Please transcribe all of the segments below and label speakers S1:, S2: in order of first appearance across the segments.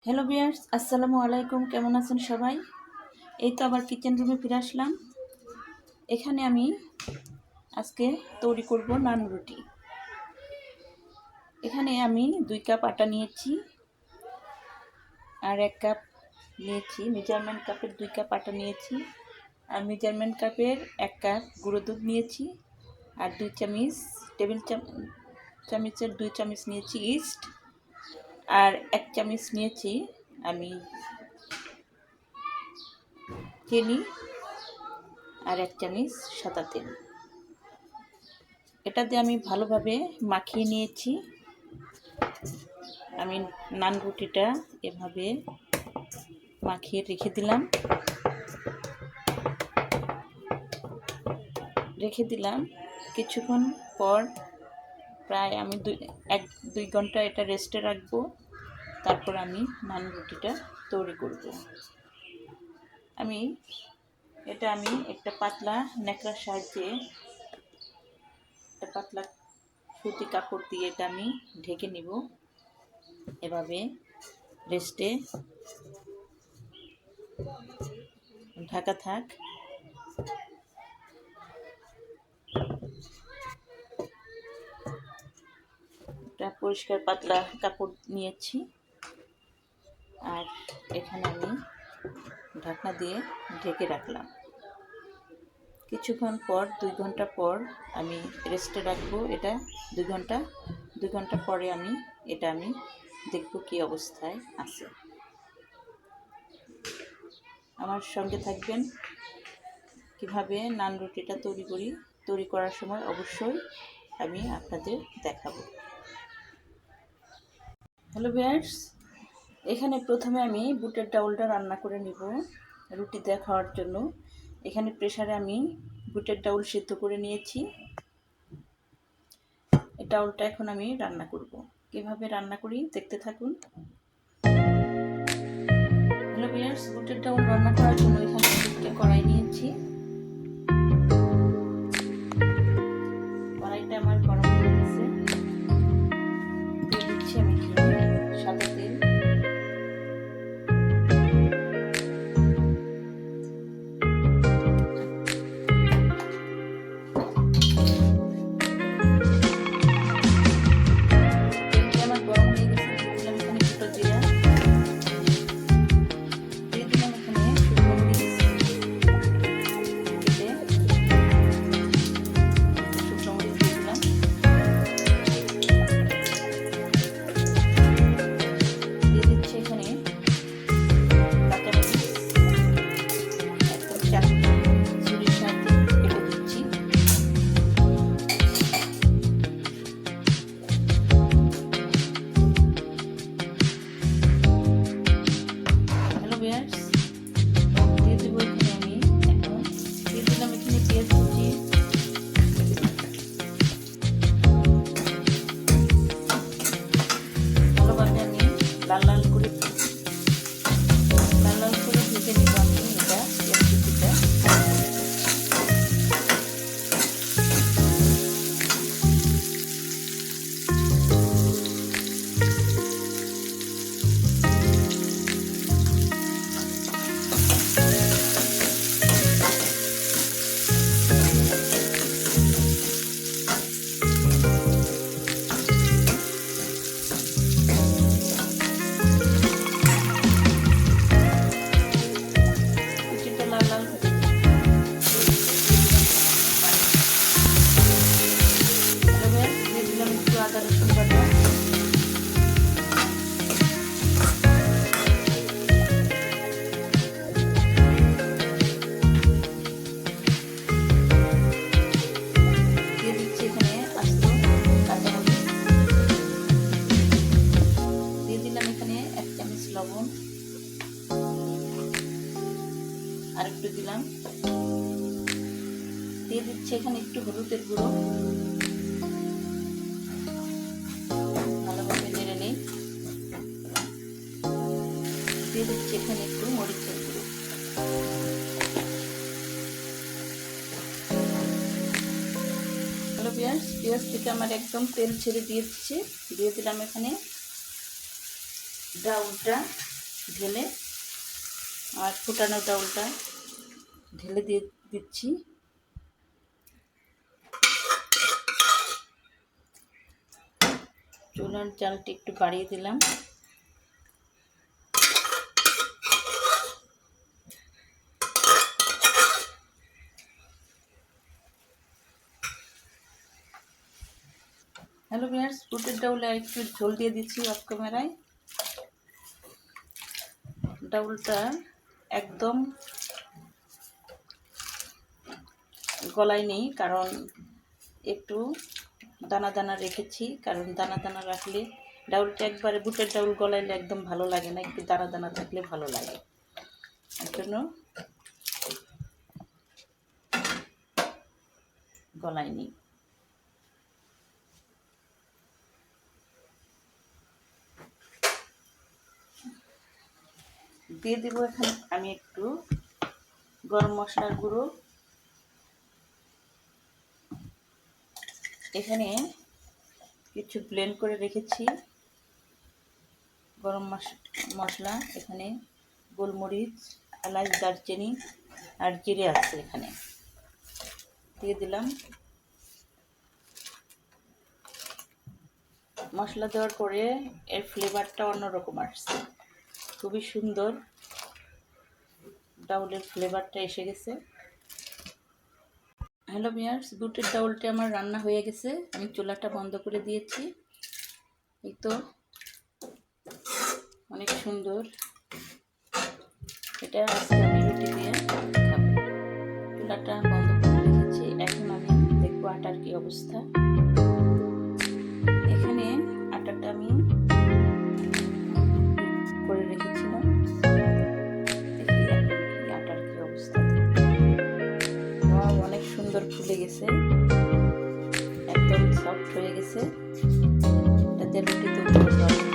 S1: Hello viewers, আসসালামু আলাইকুম। কেমন আছেন সবাই? এই তো আবার কিচেন রুমে ফিরে আসলাম। এখানে আমি আজকে তৈরি করব নান রুটি। এখানে আমি 2 কাপ আটা নিয়েছি আর 1 কাপ নিয়েছি, মেজারমেন্ট কাপের 2 কাপ আটা নিয়েছি আর মেজারমেন্ট কাপের 1 কাপ গুঁড়ো দুধ নিয়েছি আর 2 চামচ টেবিল চামচের 2 চামচ নিয়েছি ইস্ট আর 1 চামচ নিয়েছি আমি চিনি আর 1 চামচ সাদা তেল। এটা দিয়ে আমি ভালোভাবে মাখিয়ে নিয়েছি। আমি নান রুটিটা এভাবে মাখিয়ে রেখে দিলাম। কিছুক্ষণ পর প্রায় আমি 1-2 ঘন্টা এটা রেস্টে রাখবো। তারপর আমি নান রুটিটা তৈরি করব। আমি একটা পাতলা ন্যাকড়ার সাহায্যে একটা পাতলা সুতি কাপড় দিয়ে এটা আমি ঢেকে নিব। এভাবে রেস্টে ঢাকা থাক। একটা পরিষ্কার পাতলা কাপড় নিয়েছি আর এখানে আমি ঢাকনা দিয়ে ঢেকে রাখলাম। কিছুক্ষণ পর 2 ঘন্টা পর আমি রেস্টে রাখবো এটা। 2 ঘন্টা পরে আমি দেখব কি অবস্থায় আছে। আমার সঙ্গে থাকবেন। কিভাবে নান রুটিটা তৈরি করার সময় অবশ্যই আমি আপনাদের দেখাবো। হ্যালো ভিউয়ার্স, এখানে প্রথমে আমি বুটের ডাউলটা রান্না করে নিব রুটি দিয়ে খাওয়ার জন্য। এখানে প্রেসারে আমি বুটের ডাউল সিদ্ধ করে নিয়েছি। এই ডাউলটা এখন আমি রান্না করব। কিভাবে রান্না করি দেখতে থাকুন। হ্যালো ভিউয়ার্স, বুটের ডাউল রান্না করার জন্য এখানে একটা কড়াই নিয়েছি। কড়াইটা আমার গরম হয়ে গেছে। দিয়ে দিচ্ছি আমি সাদা তেল। লাল লাল করে ভেজে নিব আমি এটা রেসিপিটা। আদা রসুন বাটা, দিয়ে দিচ্ছি এখানে আস্ত কাঁচামরিচ, দিয়ে দিলাম এখানে 1 চামচ লবণ, আর একটু দিলাম। দিয়ে দিচ্ছি এখানে একটু হলুদের গুঁড়ো। ভালোভাবে নেড়ে নেই। দিয়ে দিচ্ছি এখানে একটু মরিচের গুঁড়ো। হ্যালো ভিউয়ার্স, পেঁয়াজ থেকে আমার একদম তেল ছেড়ে দিয়ে দিলাম এখানে ডাউলটা ঢেলে আর ফুটানো ডাউলটা ঢেলে দিয়ে দিচ্ছি। চুলার জালটি একটু বাড়িয়ে দিলাম। হ্যালো ভিউয়ার্স, বুটের ডাউলে আর একটু ঝোল দিয়ে দিচ্ছি অফ ক্যামেরায়। ডাউলটা একদম গলায় নেই, কারণ একটু দানা দানা রেখেছি, কারণ দানা দানা রাখলে ডাউলটা একবারে বুটের ডাউল গলাইলে একদম ভালো লাগে না, একটু দানা দানা থাকলে ভালো লাগে। এর জন্য গলায় নেই। দিয়ে দেবো এখন আমি একটু গরম মশলার গুঁড়ো। এখানে কিছু ব্লেন্ড করে রেখেছি গরম মশলা, এখানে গোলমরিচ, এলাচ, দারচিনি আর জিরে আছে, এখানে দিয়ে দিলাম। মশলা দেওয়ার পরে এর ফ্লেভারটা অন্যরকম আসছে, খুবই সুন্দর ডাউলের ফ্লেভারটা এসে গেছে। হ্যালো ভিউয়ার্স, বুটের ডাউলটা আমার রান্না হয়ে গেছে, আমি চুলাটা বন্ধ করে দিয়েছি। এই তো অনেক সুন্দর, এটা আজকে আমি রুটি দিয়ে খাবো। চুলাটা বন্ধ করে রেখেছি, এখন আমি দেখবো আটার কি অবস্থা। এখানে আটাটা আমি করে রেখেছিলাম, দেখি এখন কি আটার কি অবস্থা। অনেক সুন্দর ফুলে গেছে, একদম সফট হয়ে গেছে। এটাতে রুটি তৈরি করতে হবে।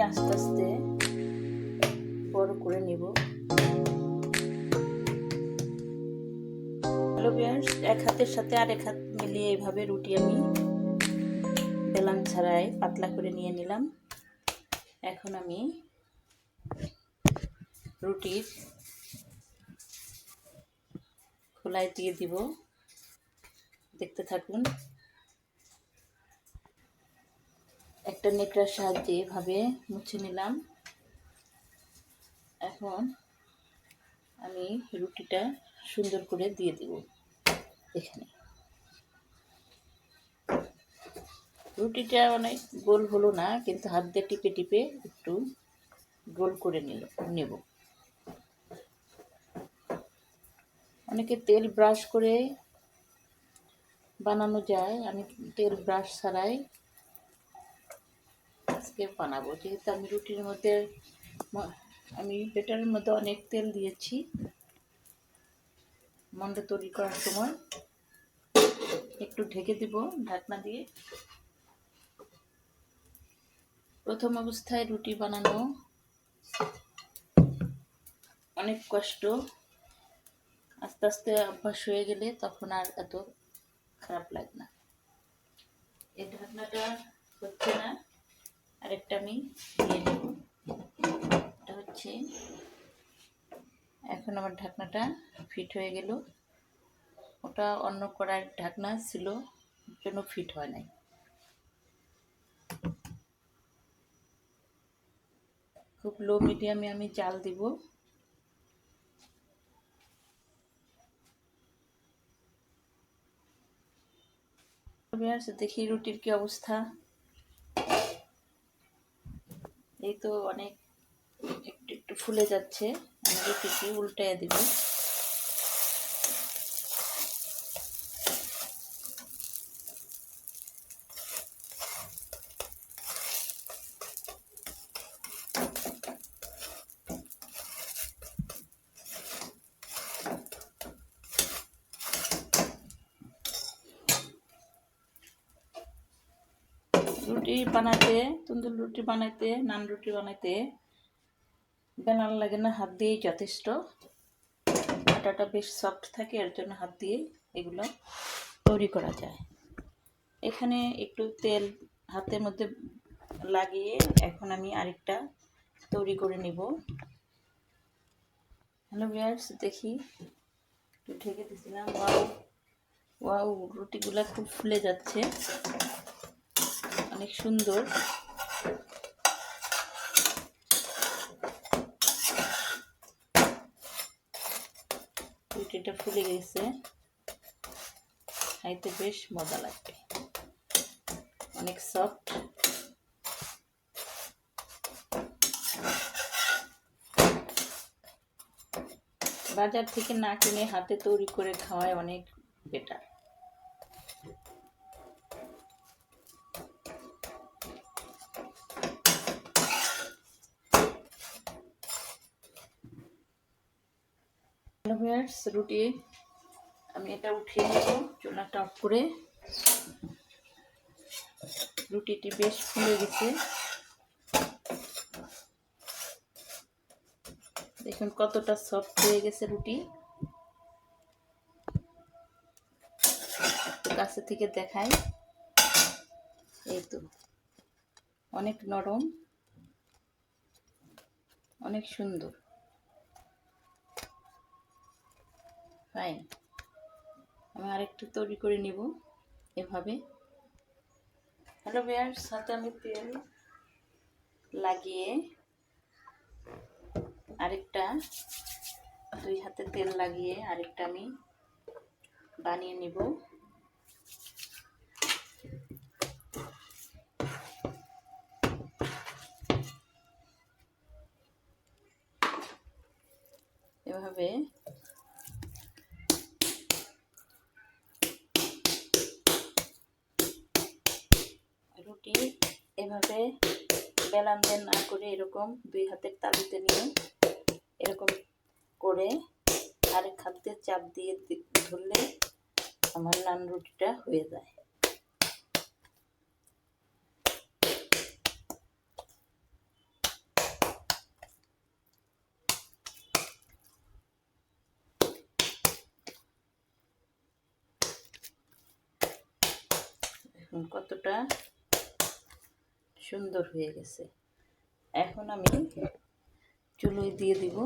S1: আস্তে আস্তে বড় করে নেব। হ্যালো ভিউয়ার্স, এক হাতের সাথে আরেক হাত মিলিয়ে এইভাবে রুটি আমি বেলান ছাড়াই পাতলা করে নিয়ে নিলাম। এখন আমি রুটির খোলায় দিয়ে দিব, দেখতে থাকুন। একটা নেকড়ার সাহায্যে এভাবে মুছে নিলাম। এখন আমি রুটিটা সুন্দর করে দিয়ে দিব এখানে। রুটিটা অনেক গোল হলো না, কিন্তু হাত দিয়ে টিপে টিপে একটু গোল করে নেব। অনেকে তেল ব্রাশ করে বানানো যায়, আমি তেল ব্রাশ ছাড়াই আজকে বানাবো। যেহেতু আমি রুটির মধ্যে আমি বেটারের মধ্যে অনেক তেল দিয়েছি মন্ডা তৈরি করার সময়। একটু ঢেকে দেব ঢাকনা দিয়ে। প্রথম অবস্থায় রুটি বানানো অনেক কষ্ট, আস্তে আস্তে অভ্যাস হয়ে গেলে তখন আর এত খারাপ লাগে না। এই ঢাকনাটা হচ্ছে না, আরেকটা আমি দিয়ে দেব। এটা হচ্ছে, এখন আমার ঢাকনাটা ফিট হয়ে গেল। ওটা অন্য কড়াইয়ের ঢাকনা ছিল, জন্য ফিট হয় নাই। খুব লো মিডিয়ামে আমি জাল দিব। দেখি রুটির কি অবস্থা। এই তো অনেক একটু একটু ফুলে যাচ্ছে। আমি রুটিটি উল্টাইয়া দিব। রুটি বানাতে, তন্দুর রুটি বানাইতে, নান রুটি বানাইতে বেলার লাগে না, হাত দিয়েই যথেষ্ট। আটাটা বেশ সফট থাকে, এর জন্য হাত দিয়ে এগুলো তৈরি করা যায়। এখানে একটু তেল হাতের মধ্যে লাগিয়ে এখন আমি আরেকটা তৈরি করে নিব। হ্যালো ভিউয়ার্স, দেখি একটু ঢেকে দিয়েছিলাম। ওয়াও ওয়াও, রুটিগুলো খুব ফুলে যাচ্ছে, অনেক সুন্দর। রুটিটা ফুলে গেছে, খাইতে বেশ মজা লাগবে, অনেক সফট। বাজার থেকে না কিনে হাতে তৈরি করে খাওয়ায় অনেক বেটার। রুটি আমি এটা উঠিয়ে নেব চুলাটা অফ করে। রুটিটি বেশ ফুলে গেছে, দেখুন কতটা সফট হয়ে গেছে রুটি। একটু কাছে থেকে দেখাই, এই তো অনেক নরম, অনেক সুন্দর, ফাইন। আমি আরেকটু তৈরি করে নিব এভাবে। হ্যালো ভিউয়ার্স, সাথে আমি তেল লাগিয়ে আরেকটা, দুই হাতে তেল লাগিয়ে আরেকটা আমি বানিয়ে নিব। এভাবে রুটি এভাবে বেলান দেন না করে এরকম দুই হাতের তালুতে নিয়ে এরকম করে আরেক হাত দিয়ে চাপ দিয়ে ধরলে আমার নান রুটিটা হয়ে যায়। দেখুন কতটা সুন্দর হয়ে গেছে। এখন আমি চুলোয় দিয়ে দিব।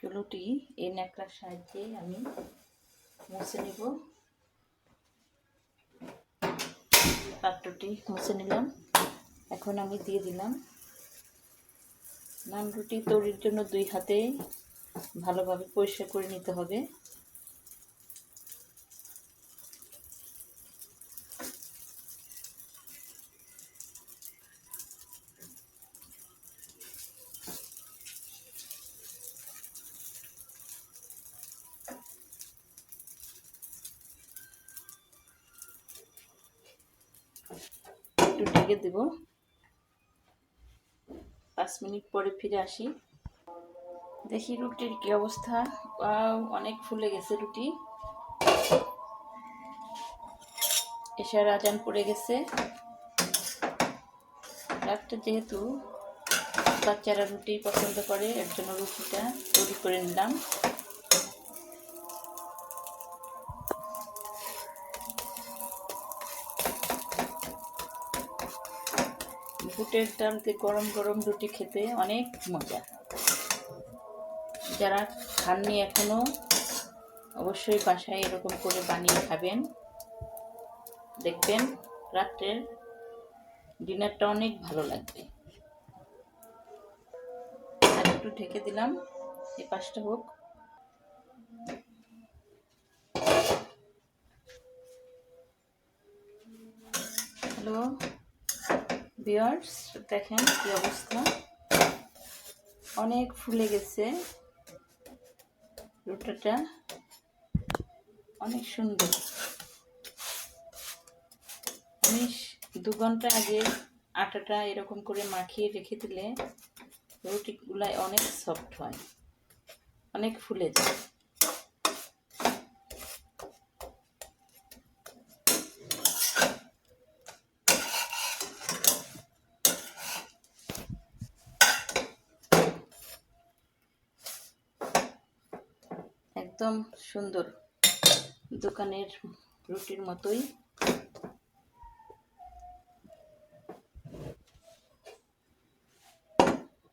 S1: চুলোটি এই ন্যাকড়ার সাহায্যে আমি মুছে নিব। পাত্রটি মুছে নিলাম। এখন আমি দিয়ে দিলাম। নান রুটি তৈরির জন্য দুই হাতে ভালোভাবে পরিষ্কার করে নিতে হবে। একটু ঢেকে দেব। 5 মিনিট পরে ফিরে আসি। দেখি রুটির কি অবস্থা। অনেক ফুলে গেছে রুটি। এশার আজান পড়ে গেছে। রাত্রে যেহেতু বাচ্চারা রুটি পছন্দ করে, এর জন্য রুটিটা তৈরি করে নিলাম। বুটের ডাল দিয়ে গরম গরম রুটি খেতে অনেক মজা। যারা খাননি এখনো, অবশ্যই বাসায় এরকম করে বানিয়ে খাবেন। দেখবেন রাত্রের ডিনারটা অনেক ভালো লাগবে। আর একটু ঢেকে দিলাম, এই পাশটা হোক। হ্যালো ভিউয়ার্স, দেখেন কি অবস্থা। অনেক ফুলে গেছে রুটিটা, অনেক সুন্দর। আমি 2 ঘন্টা আগে আটাটা এরকম করে মাখিয়ে রেখে দিলে রুটিগুলো অনেক সফট হয়, অনেক ফুলে যায়। একদম সুন্দর, দোকানের রুটির মতোই।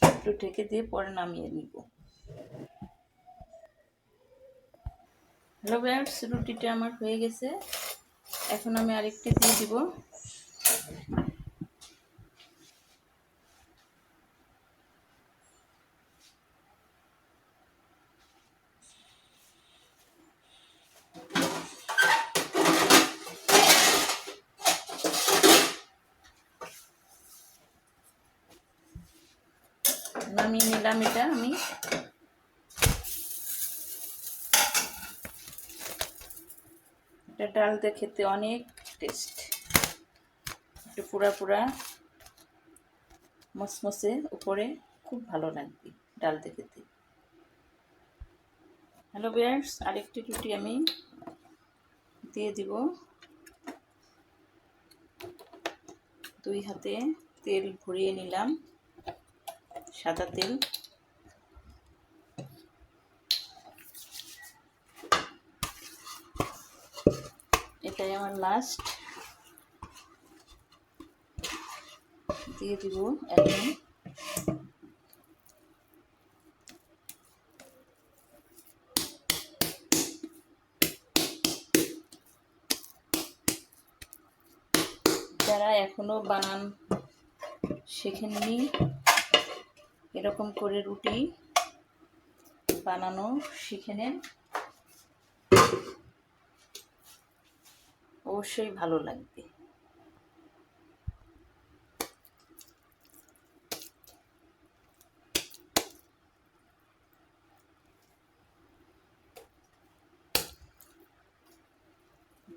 S1: একটু ঢেকে দিয়ে পরে নামিয়ে নিব। হ্যালো ভিউয়ার্স, রুটিটা আমার হয়ে গেছে। এখন আমি আরেকটি দিয়ে দিব। নামিয়ে নিলাম এটা আমি। এটা ডাল দিয়ে খেতে অনেক টেস্ট, একটু পুরা পুরা মসমসে উপরে, খুব ভালো লাগবে ডাল দিয়ে খেতে। হ্যালো ভিউয়ার্স, আরেকটি রুটি আমি দিয়ে দিব। 2 হাতে তেল ভরিয়ে নিলাম, সাদা তেল। এটাই আমার লাস্ট, দিয়ে দিব এখন। যারা এখনো বানান শেখেননি, এরকম করে রুটি বানানো শিখে নেন, অবশ্যই ভালো লাগবে।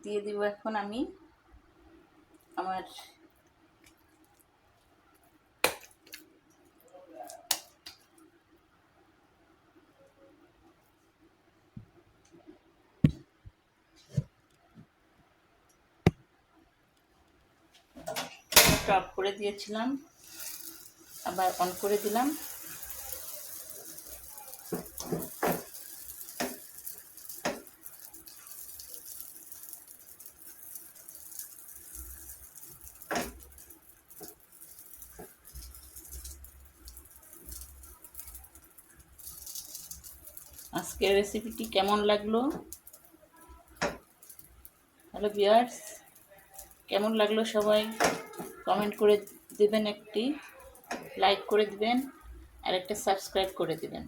S1: দিয়ে দিব এখন আমি আমার অফ করে দিয়েছিলাম, আবার অন করে দিলাম। আজকের রেসিপিটি কেমন লাগলো? হ্যালো ভিউয়ার্স, কেমন লাগলো সবাই কমেন্ট করে দিবেন, একটি লাইক করে দিবেন, আর একটা সাবস্ক্রাইব করে দিবেন।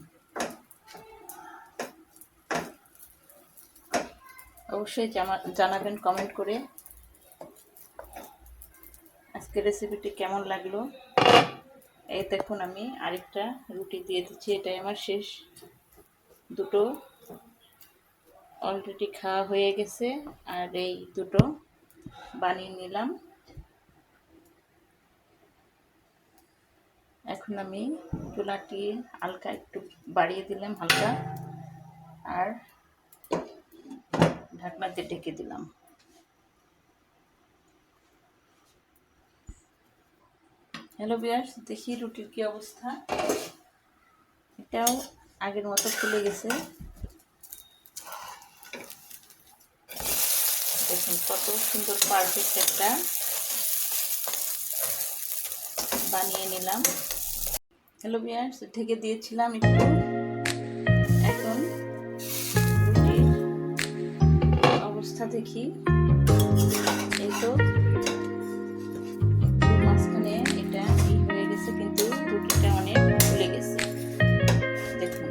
S1: অবশ্যই জানাবেন কমেন্ট করে আজকের রেসিপিটি কেমন লাগলো। এই দেখুন আমি আরেকটা রুটি দিয়ে দিচ্ছি, এটাই আমার শেষ। দুটো অলরেডি খাওয়া হয়ে গেছে, আর এই দুটো বানিয়ে নিলাম। এখন আমি চুলাটি হালকা একটু বাড়িয়ে দিলাম হালকা, আর ঢাকনা দিয়ে ঢেকে দিলাম। হ্যালো ভিউয়ার্স, দেখি রুটির কি অবস্থা। এটাও আগের মতো ফুলে গেছে। দেখুন কত সুন্দর পারফেক্ট একটা বানিয়ে নিলাম। হ্যালো ভিউয়ার্স, ঢেকে দিয়েছিলাম একটু। এখন রুটির অবস্থা দেখি। এই তো মাঝখানে এটা হয়ে গেছে, কিন্তু রুটিটা অনেক ফুলে গেছে। দেখুন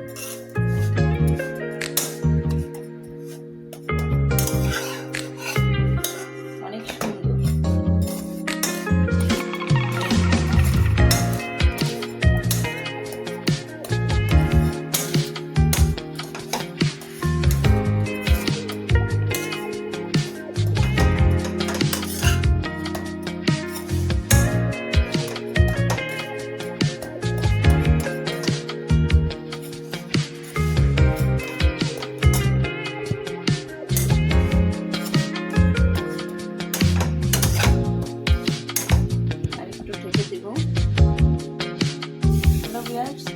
S1: অনেক সুন্দর।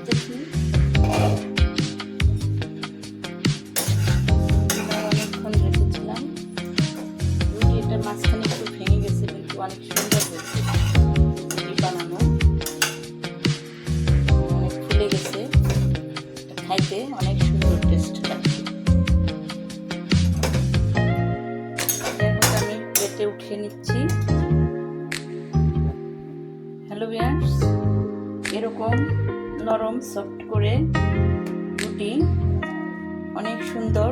S1: দেখি অনেকক্ষণ রেখেছিলাম। রুটি এটা মাঝখানে একটু ভেঙে গেছে, কিন্তু অনেক সুন্দর হয়েছে। রুটি বানানো অনেক ফুলে গেছে, খাইতে অনেক সুন্দর টেস্ট লাগছে। আমি প্লেটে উঠিয়ে নিচ্ছি। হ্যালো ভিউয়ার্স, এরকম নরম সফট করে রুটি অনেক সুন্দর,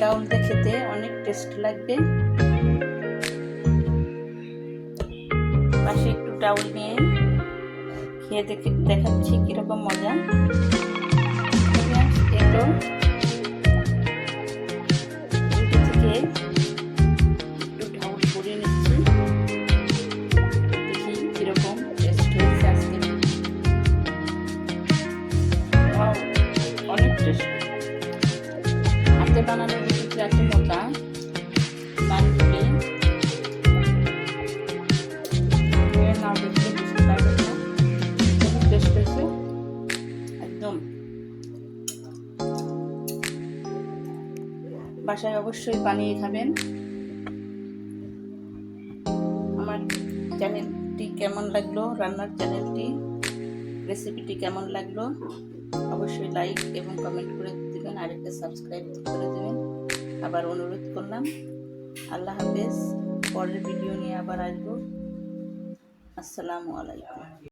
S1: ডাউল দিয়ে খেতে অনেক টেস্ট লাগবে। পাশে একটু ডাউল নিয়ে খেয়ে দেখাচ্ছি কিরকম মজা। এতো রুটি থেকে একটু ডাউল করে নিচ্ছি, দেখি কিরকম টেস্ট হয়েছে আজকে। অনেক টেস্ট। হাতে বানানো রুটিতে এত মজা, বানিয়ে না দেখলে বুঝতে পারবেন না খুব টেস্ট হয়েছে একদম। বাসায় অবশ্যই বানিয়ে খাবেন। আমার চ্যানেলটি কেমন লাগলো, রান্নার চ্যানেলটি, রেসিপিটি কেমন লাগলো অবশ্যই লাইক এবং কমেন্ট করে দেবেন, আর একটা সাবস্ক্রাইব করে দেবেন। আবার অনুরোধ করলাম। আল্লাহ হাফেজ। পরের ভিডিও নিয়ে আবার আসবো। আসসালামু আলাইকুম।